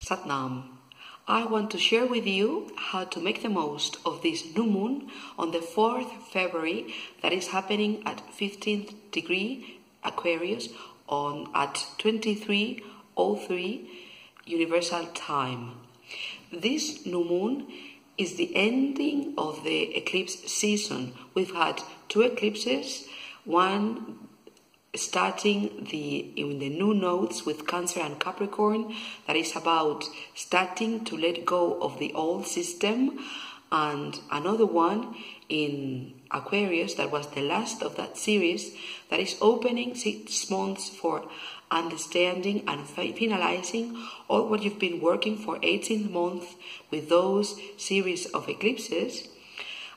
Satnam. I want to share with you how to make the most of this new moon on the 4th February that is happening at 15th degree Aquarius at 23:03 Universal Time. This new moon is the ending of the eclipse season. We've had 2 eclipses, one starting in the new nodes with Cancer and Capricorn, that is about starting to let go of the old system, and another one in Aquarius that was the last of that series, that is opening 6 months for understanding and finalizing all what you've been working for 18 months with those series of eclipses,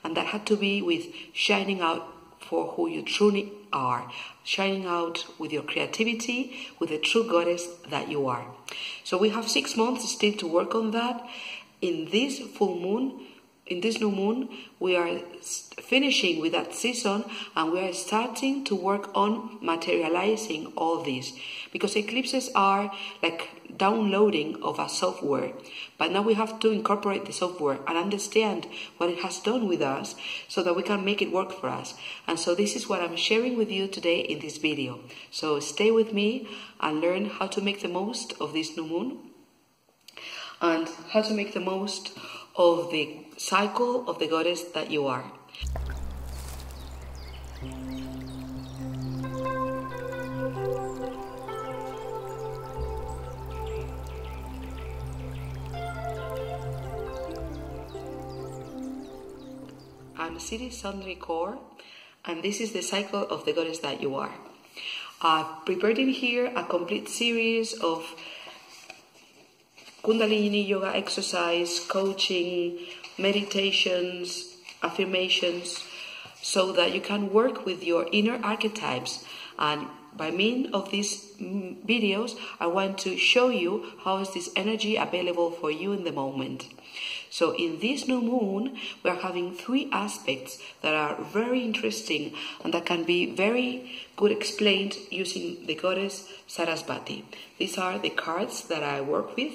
and that had to be with shining out for who you truly are, shining out with your creativity, with the true goddess that you are. So we have 6 months still to work on that. In this full moon, in this new moon, we are finishing with that season, and we are starting to work on materializing all this, because eclipses are like downloading of a software, but now we have to incorporate the software and understand what it has done with us so that we can make it work for us. And so this is what I'm sharing with you today in this video. So stay with me and learn how to make the most of this new moon and how to make the most of the cycle of the goddess that you are. I'm Siddhi Sundari Kaur, and this is the cycle of the goddess that you are. I've prepared in here a complete series of Kundalini yoga exercise, coaching, meditations, affirmations, so that you can work with your inner archetypes. And by means of these videos, I want to show you how is this energy available for you in the moment. So in this new moon, we are having 3 aspects that are very interesting and that can be very good explained using the goddess Sarasvati. These are the cards that I work with.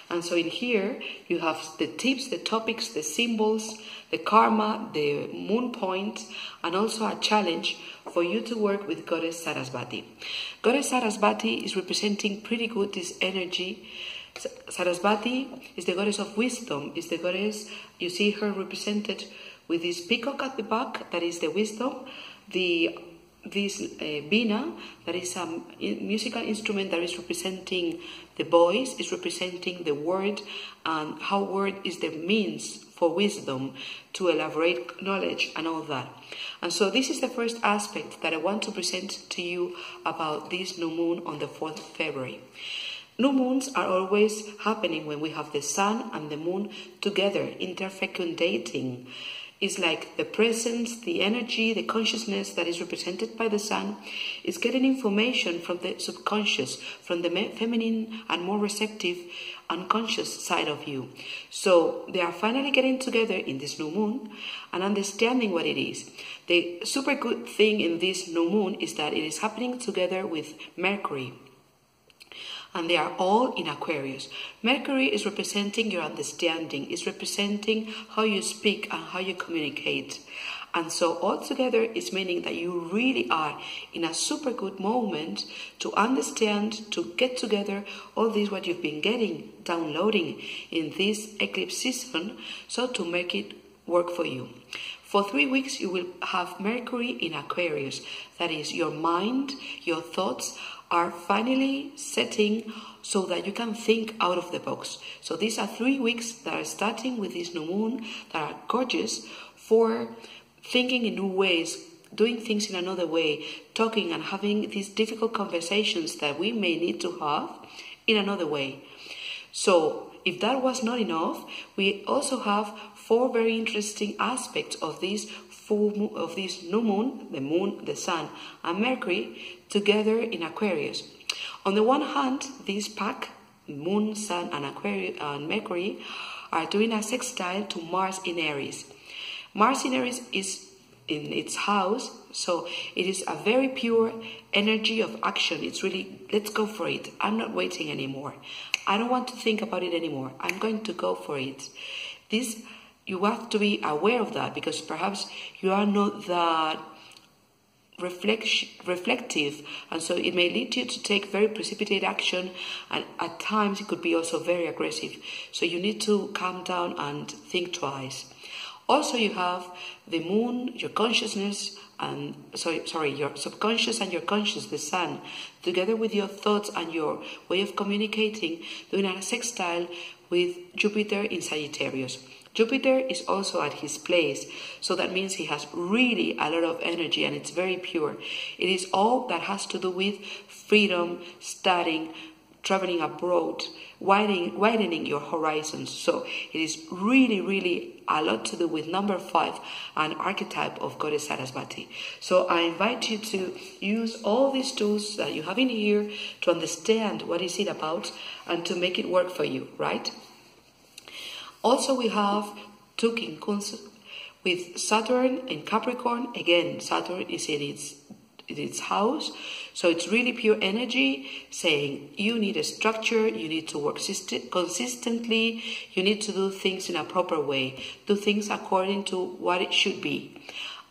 And so in here, you have the tips, the topics, the symbols, the karma, the moon point, and also a challenge for you to work with Goddess Sarasvati. Goddess Sarasvati is representing pretty good this energy. Sarasvati is the goddess of wisdom, is the goddess, you see her represented with this peacock at the back, that is the wisdom, this Veena, that is a musical instrument that is representing the voice, is representing the word, and how word is the means for wisdom to elaborate knowledge and all that. And so this is the first aspect that I want to present to you about this new moon on the 4th of February. New moons are always happening when we have the sun and the moon together, interfecundating. It's like the presence, the energy, the consciousness that is represented by the sun is getting information from the subconscious, from the feminine and more receptive unconscious side of you. So they are finally getting together in this new moon and understanding what it is. The super good thing in this new moon is that it is happening together with Mercury. And they are all in Aquarius. Mercury is representing your understanding, is representing how you speak and how you communicate. And so altogether it's meaning that you really are in a super good moment to understand, to get together all this what you've been getting, downloading in this eclipse season, so to make it work for you. For 3 weeks you will have Mercury in Aquarius. That is, your mind, your thoughts are finally setting so that you can think out of the box. So these are 3 weeks that are starting with this new moon that are gorgeous for thinking in new ways, doing things in another way, talking and having these difficult conversations that we may need to have in another way. So if that was not enough, we also have 4 very interesting aspects of this of this new moon, the sun, and Mercury together in Aquarius. On the one hand, this pack, moon, sun, and Aquarius and Mercury, are doing a sextile to Mars in Aries. Mars in Aries is in its house. So it is a very pure energy of action. It's really, let's go for it. I'm not waiting anymore. I don't want to think about it anymore. I'm going to go for it. This, you have to be aware of that, because perhaps you are not that reflective, and so it may lead you to take very precipitate action, and at times it could be also very aggressive. So you need to calm down and think twice. Also, you have the moon, your consciousness, and your subconscious and your conscious, the sun, together with your thoughts and your way of communicating, doing a sextile with Jupiter in Sagittarius. Jupiter is also at his place, so that means he has really a lot of energy, and it's very pure. It is all that has to do with freedom, studying, traveling abroad, widening your horizons. So it is really, really a lot to do with number 5, an archetype of Goddess Sarasvati. So I invite you to use all these tools that you have in here to understand what is it about and to make it work for you, right? Also, we have 2 quincunx with Saturn in Capricorn. Again, Saturn is in its house, so it's really pure energy, saying you need a structure, you need to work consistently, you need to do things in a proper way, do things according to what it should be.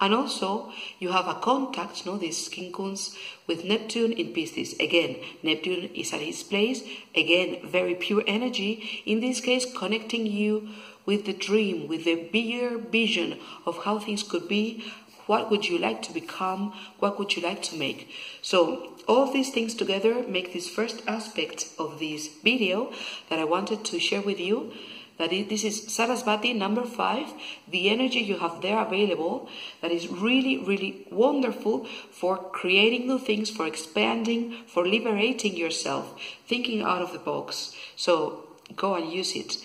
And also, you have a contact, this quincunx with Neptune in Pisces. Again, Neptune is at his place. Again, very pure energy. In this case, connecting you with the dream, with the bigger vision of how things could be. What would you like to become? What would you like to make? So, all of these things together make this first aspect of this video that I wanted to share with you. This is Sarasvati number 5, the energy you have there available that is really, really wonderful for creating new things, for expanding, for liberating yourself, thinking out of the box. So go and use it.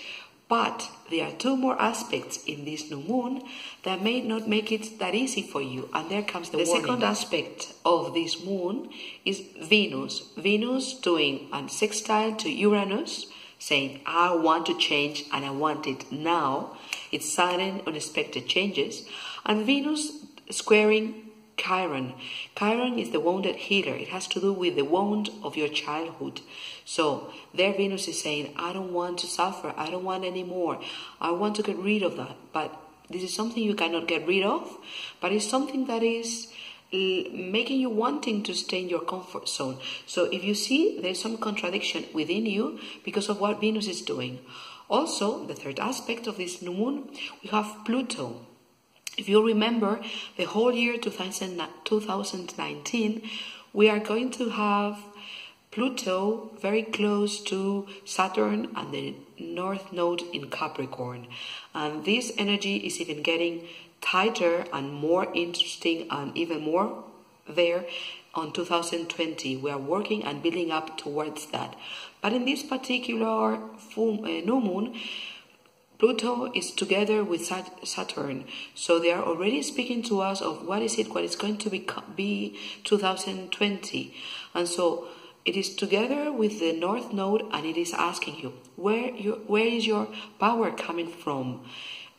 But there are 2 more aspects in this new moon that may not make it that easy for you. And there comes the warning. Second aspect of this moon is Venus. Venus doing a sextile to Uranus, saying, I want to change and I want it now. It's sudden, unexpected changes. And Venus squaring Chiron. Chiron is the wounded healer. It has to do with the wound of your childhood. So there Venus is saying, I don't want to suffer. I don't want any more. I want to get rid of that. But this is something you cannot get rid of. But it's something that is making you wanting to stay in your comfort zone. So if you see there's some contradiction within you because of what Venus is doing. Also, the third aspect of this new moon, we have Pluto. If you remember, the whole year 2019, we are going to have Pluto very close to Saturn and the North Node in Capricorn. And this energy is even getting tighter and more interesting and even more there on 2020. We are working and building up towards that. But in this particular new moon, Pluto is together with Saturn. So they are already speaking to us of what is going to be 2020. And so it is together with the North Node, and it is asking you, where is your power coming from?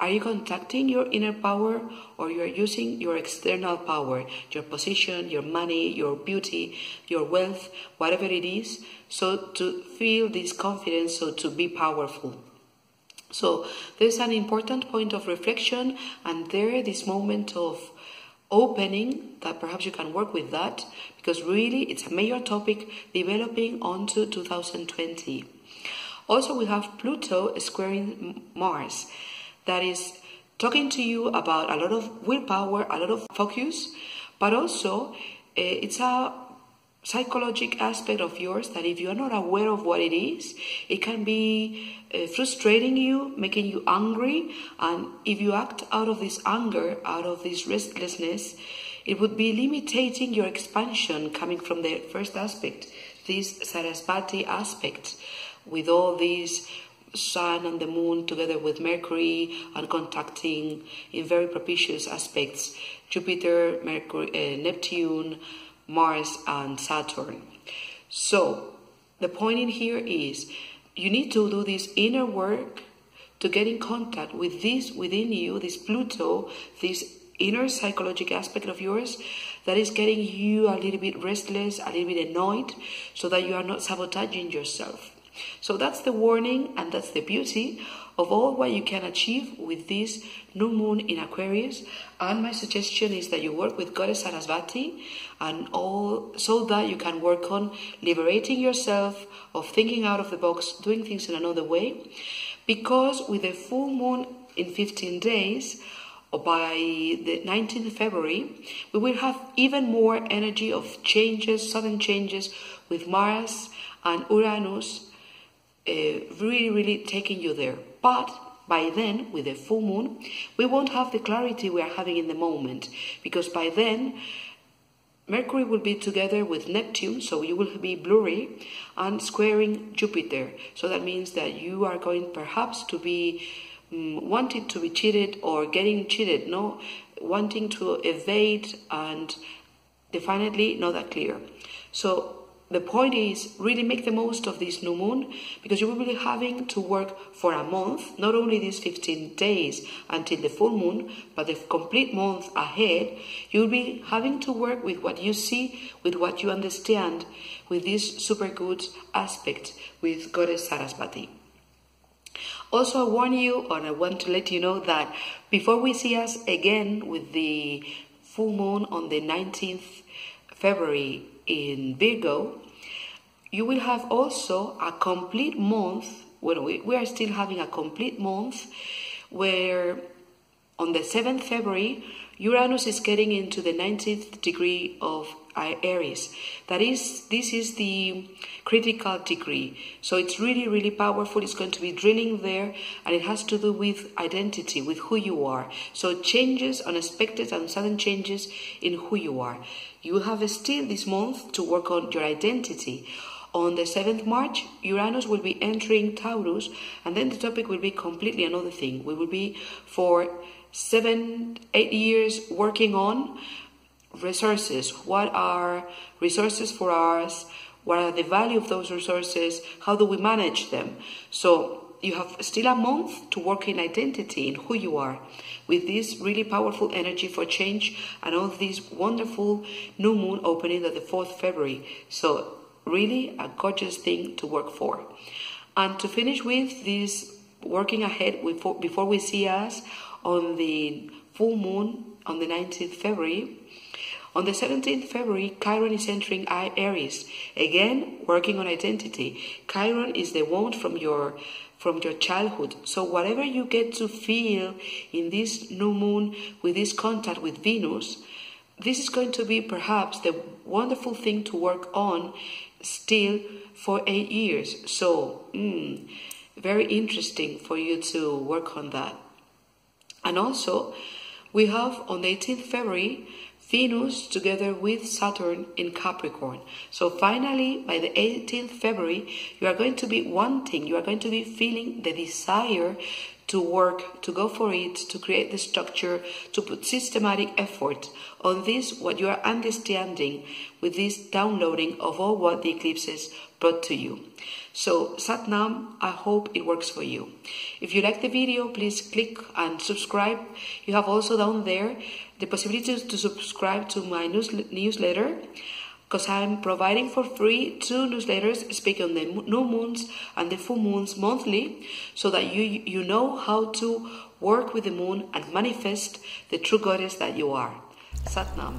Are you contacting your inner power, or you are using your external power, your position, your money, your beauty, your wealth, whatever it is, so to feel this confidence, so to be powerful? So there's an important point of reflection, and there this moment of opening that perhaps you can work with that, because really it's a major topic developing onto 2020. Also, we have Pluto squaring Mars. That is talking to you about a lot of willpower, a lot of focus, but also it's a psychological aspect of yours that if you are not aware of what it is, it can be frustrating you, making you angry, and if you act out of this anger, out of this restlessness, it would be limiting your expansion coming from the first aspect, this Sarasvati aspect, with all these Sun and the Moon together with Mercury and contacting in very propitious aspects, Jupiter, Mercury, Neptune, Mars and Saturn. So the point in here is you need to do this inner work to get in contact with this within you, this Pluto, this inner psychological aspect of yours that is getting you a little bit restless, a little bit annoyed, so that you are not sabotaging yourself. So that's the warning, and that's the beauty of all what you can achieve with this new moon in Aquarius. And my suggestion is that you work with Goddess Sarasvati and all, so that you can work on liberating yourself, of thinking out of the box, doing things in another way. Because with the full moon in 15 days, or by the 19th February, we will have even more energy of changes, sudden changes, with Mars and Uranus really taking you there. But by then, with the full moon, we won't have the clarity we are having in the moment, because by then Mercury will be together with Neptune, so you will be blurry, and squaring Jupiter. So that means that you are going perhaps to be wanting to be cheated or getting cheated, no? Wanting to evade, and definitely not that clear. So the point is, really make the most of this new moon, because you will be having to work for a month, not only these 15 days until the full moon, but the complete month ahead. You will be having to work with what you see, with what you understand, with this super good aspect with Goddess Sarasvati. Also, I warn you, and I want to let you know that before we see us again with the full moon on the 19th February in Virgo, you will have also a complete month. Well, we are still having a complete month where on the 7th February, Uranus is getting into the 19th degree of Aries. This is the critical degree. So it's really powerful. It's going to be drilling there, and it has to do with identity, with who you are. So changes, unexpected and sudden changes in who you are. You have still this month to work on your identity. On the 7th March, Uranus will be entering Taurus, and then the topic will be completely another thing. We will be for 7-8 years working on resources. What are resources for us? What are the value of those resources? How do we manage them? So you have still a month to work in identity, in who you are, with this really powerful energy for change, and all this wonderful new moon opening at the 4th February. So really a gorgeous thing to work for. And to finish with this working ahead before we see us on the full moon on the 19th February, on the 17th February, Chiron is entering Aries. Again, working on identity. Chiron is the wound from your childhood. So whatever you get to feel in this new moon with this contact with Venus, this is going to be perhaps the wonderful thing to work on still for 8 years. So, very interesting for you to work on that. And also, we have on the 18th February, Venus together with Saturn in Capricorn. So finally, by the 18th February, you are going to be wanting, you are going to be feeling the desire to work, to go for it, to create the structure, to put systematic effort on this, what you are understanding with this downloading of all what the eclipses brought to you. So, Satnam, I hope it works for you. If you like the video, please click and subscribe. You have also down there the possibility to subscribe to my newsletter, because I'm providing for free 2 newsletters speaking on the new moons and the full moons monthly, so that you know how to work with the moon and manifest the true goddess that you are. Satnam.